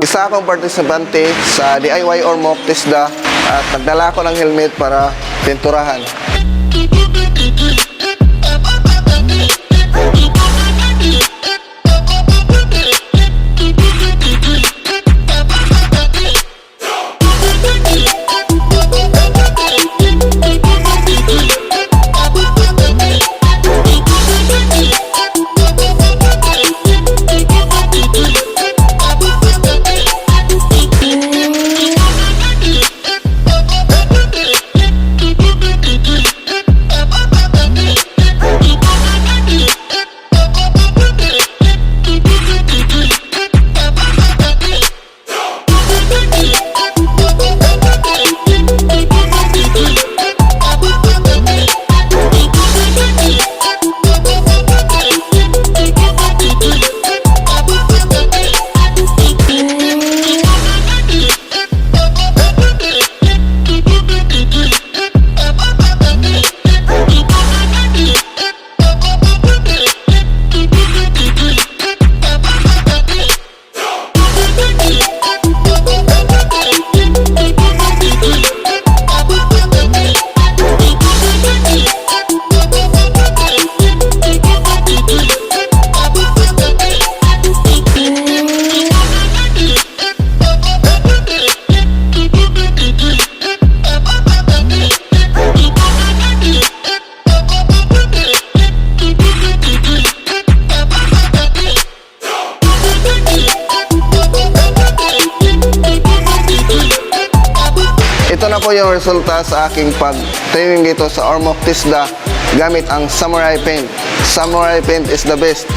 Isa akong partisipante sa DIY or mock TISDA at nagdala ako ng helmet para pinturahan. Ito na po yung resulta sa aking pag-training dito sa mock TISDA gamit ang Samurai Paint. Samurai Paint is the best.